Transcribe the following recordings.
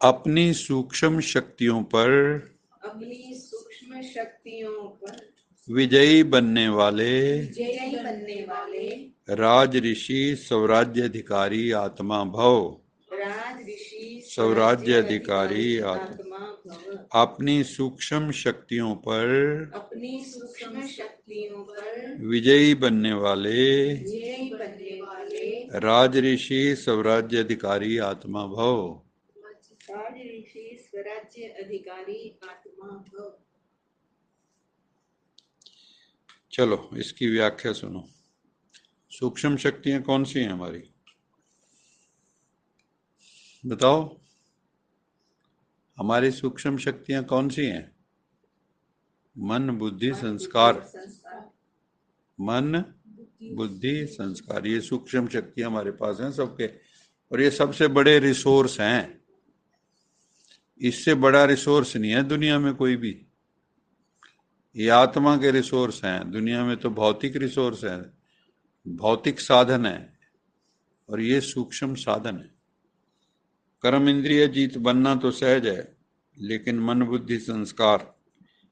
अपनी सूक्ष्म शक्तियों पर विजयी बनने वाले राज ऋषि स्वराज्याधिकारी आत्मा भव। स्वराज्याधिकारी आत्मा अपनी सूक्ष्म शक्तियों पर विजयी बनने वाले राज ऋषि स्वराज्याधिकारी आत्मा भव। राज ऋषि स्वराज्य अधिकारी आत्मा भव। चलो इसकी व्याख्या सुनो। सूक्ष्म शक्तियां कौन सी हैं हमारी, बताओ। हमारी सूक्ष्म शक्तियां कौन सी हैं? मन बुद्धि संस्कार। मन बुद्धि संस्कार, ये सूक्ष्म शक्तियां हमारे पास हैं सबके, और ये सबसे बड़े रिसोर्स हैं। इससे बड़ा रिसोर्स नहीं है दुनिया में कोई भी। ये आत्मा के रिसोर्स हैं। दुनिया में तो भौतिक रिसोर्स है, भौतिक साधन है, और ये सूक्ष्म साधन है। कर्म इंद्रिय जीत बनना तो सहज है, लेकिन मन बुद्धि संस्कार,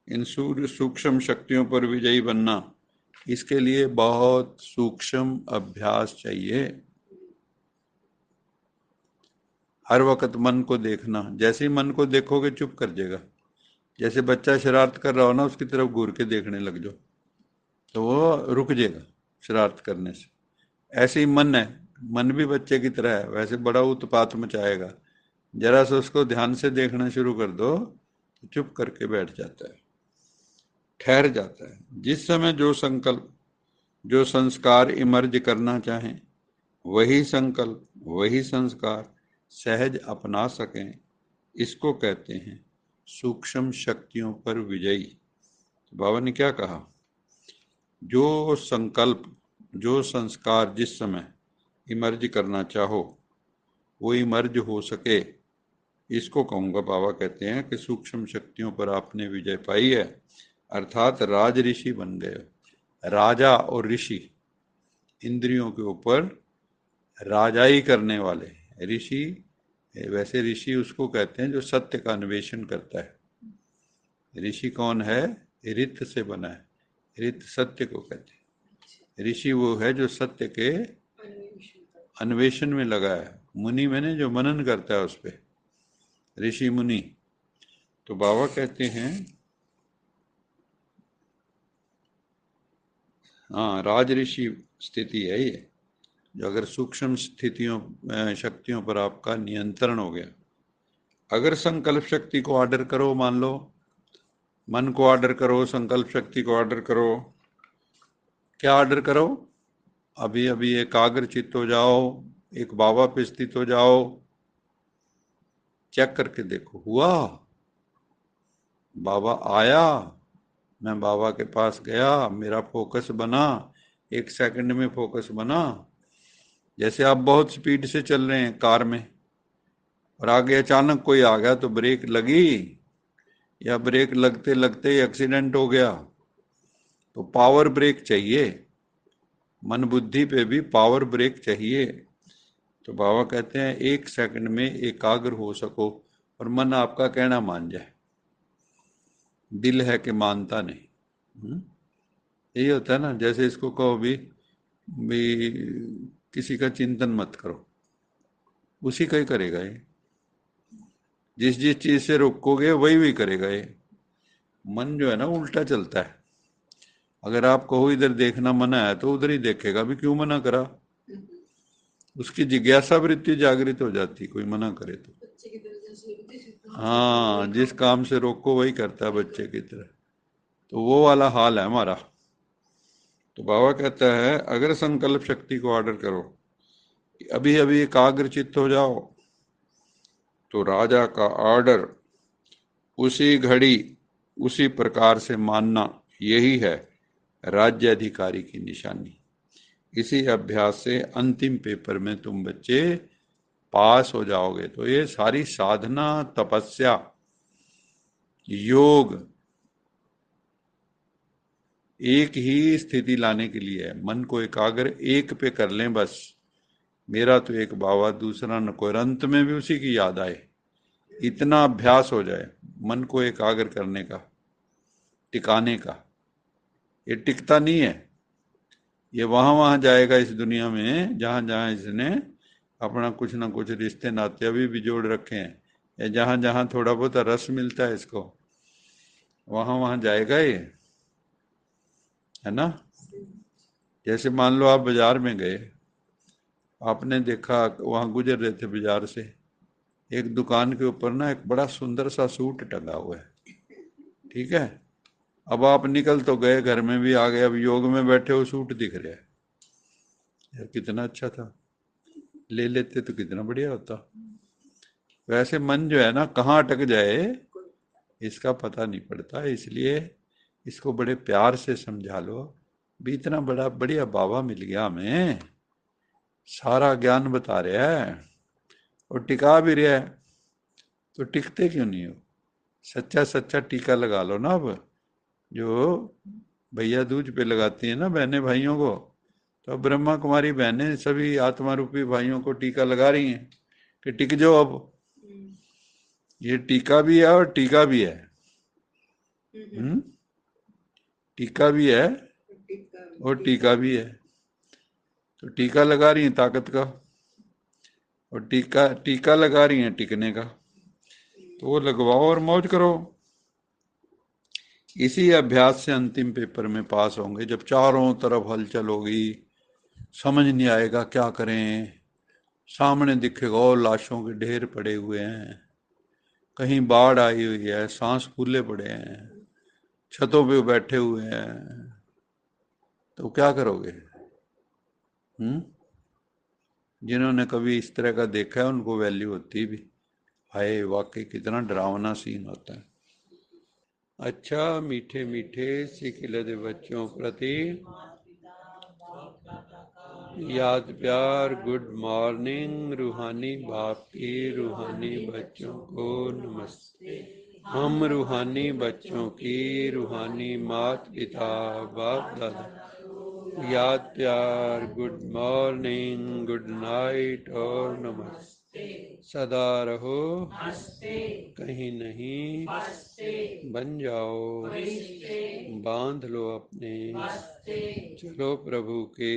इन सूक्ष्म शक्तियों पर विजयी बनना, इसके लिए बहुत सूक्ष्म अभ्यास चाहिए। हर वक्त मन को देखना, जैसे ही मन को देखोगे चुप कर जाएगा। जैसे बच्चा शरारत कर रहा हो ना, उसकी तरफ घूर के देखने लग जाओ तो वो रुक जाएगा शरारत करने से। ऐसे ही मन है, मन भी बच्चे की तरह है, वैसे बड़ा उत्पात मचाएगा। जरा सा उसको ध्यान से देखना शुरू कर दो तो चुप करके बैठ जाता है, ठहर जाता है। जिस समय जो संकल्प जो संस्कार इमर्ज करना चाहें, वही संकल्प वही संस्कार सहज अपना सकें, इसको कहते हैं सूक्ष्म शक्तियों पर विजयी। तो बाबा ने क्या कहा, जो संकल्प जो संस्कार जिस समय इमर्ज करना चाहो वो इमर्ज हो सके, इसको कहूंगा। बाबा कहते हैं कि सूक्ष्म शक्तियों पर आपने विजय पाई है, अर्थात राज ऋषि बन गए। राजा और ऋषि, इंद्रियों के ऊपर राजाई करने वाले ऋषि। वैसे ऋषि उसको कहते हैं जो सत्य का अन्वेषण करता है। ऋषि कौन है? ऋत से बना है, ऋत सत्य को कहते हैं। ऋषि वो है जो सत्य के अन्वेषण में लगा है। मुनि मैंने जो मनन करता है उस पे ऋषि मुनि। तो बाबा कहते हैं हाँ, राज ऋषि स्थिति है ये, जो अगर सूक्ष्म स्थितियों शक्तियों पर आपका नियंत्रण हो गया। अगर संकल्प शक्ति को ऑर्डर करो, मान लो मन को ऑर्डर करो, संकल्प शक्ति को ऑर्डर करो, क्या ऑर्डर करो? अभी अभी एकाग्र चित्त हो जाओ, एक बाबा पे स्थित हो जाओ, चेक करके देखो हुआ? बाबा आया, मैं बाबा के पास गया, मेरा फोकस बना, 1 सेकंड में फोकस बना। जैसे आप बहुत स्पीड से चल रहे हैं कार में और आगे अचानक कोई आ गया तो ब्रेक लगी, या ब्रेक लगते लगते ही एक्सीडेंट हो गया, तो पावर ब्रेक चाहिए। मन बुद्धि पे भी पावर ब्रेक चाहिए। तो बाबा कहते हैं 1 सेकंड में एकाग्र हो सको और मन आपका कहना मान जाए। दिल है कि मानता नहीं। यही होता है ना। जैसे इसको कहो भी किसी का चिंतन मत करो, उसी का ही करेगा ये। जिस जिस चीज से रोकोगे वही वही करेगा ये। मन जो है ना उल्टा चलता है। अगर आप कहो इधर देखना मना है तो उधर ही देखेगा भी, क्यों मना करा? उसकी जिज्ञासा वृत्ति जागृत हो जाती, कोई मना करे तो। हाँ, जिस काम से रोको वही करता है बच्चे की तरह। तो वो वाला हाल है हमारा। तो बाबा कहता है अगर संकल्प शक्ति को ऑर्डर करो, अभी अभी एकाग्र चित्त हो जाओ, तो राजा का ऑर्डर उसी घड़ी उसी प्रकार से मानना, यही है राज्य अधिकारी की निशानी। इसी अभ्यास से अंतिम पेपर में तुम बच्चे पास हो जाओगे। तो ये सारी साधना, तपस्या, योग एक ही स्थिति लाने के लिए है। मन को एकाग्र एक पे कर लें बस, मेरा तो एक बाबा दूसरा न कोई, अंत में भी उसी की याद आए। इतना अभ्यास हो जाए मन को एकाग्र करने का, टिकाने का। ये टिकता नहीं है, ये वहां वहां जाएगा इस दुनिया में जहां जहां इसने अपना कुछ ना कुछ रिश्ते नाते अभी भी जोड़ रखे हैं, या जहां जहां थोड़ा बहुत रस मिलता है इसको, वहां वहां जाएगा ये, है ना। जैसे मान लो आप बाजार में गए, आपने देखा वहां गुजर रहे थे बाजार से, एक दुकान के ऊपर ना एक बड़ा सुंदर सा सूट टंगा हुआ है, ठीक है। अब आप निकल तो गए, घर में भी आ गए, अब योग में बैठे हो सूट दिख रहा है, यार कितना अच्छा था, ले लेते तो कितना बढ़िया होता। वैसे मन जो है ना कहाँ अटक जाए इसका पता नहीं पड़ता, इसलिए इसको बड़े प्यार से समझा लो। भी इतना बड़ा बढ़िया बाबा मिल गया हमें, सारा ज्ञान बता रहा है और टिका भी रहा है, तो टिकते क्यों नहीं हो। सच्चा सच्चा टीका लगा लो ना। अब जो भैया दूज पे लगाती है ना बहनें भाइयों को, तो ब्रह्मा कुमारी बहनें सभी आत्मा रूपी भाइयों को टीका लगा रही हैं कि टिक जाओ अब। ये टीका भी है और टीका भी है। टीका भी है और टीका भी है। तो टीका लगा रही है ताकत का, और टीका टीका लगा रही है टिकने का, तो वो लगवाओ और मौज करो। इसी अभ्यास से अंतिम पेपर में पास होंगे। जब चारों तरफ हलचल होगी, समझ नहीं आएगा क्या करें, सामने दिखेगा और लाशों के ढेर पड़े हुए हैं, कहीं बाढ़ आई हुई है, सांस फूले पड़े हैं, छतों पे बैठे हुए हैं, तो क्या करोगे। जिन्होंने कभी इस तरह का देखा है उनको वैल्यू होती भी, हाय वाकई कितना डरावना सीन होता है। अच्छा मीठे मीठे सिखिलद बच्चों प्रति याद प्यार, गुड मॉर्निंग रूहानी बाप की रूहानी बच्चों को नमस्ते। हम रूहानी बच्चों की रूहानी मात पिता बाप दादा याद प्यार, गुड मॉर्निंग, गुड नाइट और नमस्ते। सदा रहो कहीं नहीं, बन जाओ, बांध लो अपने, चलो प्रभु के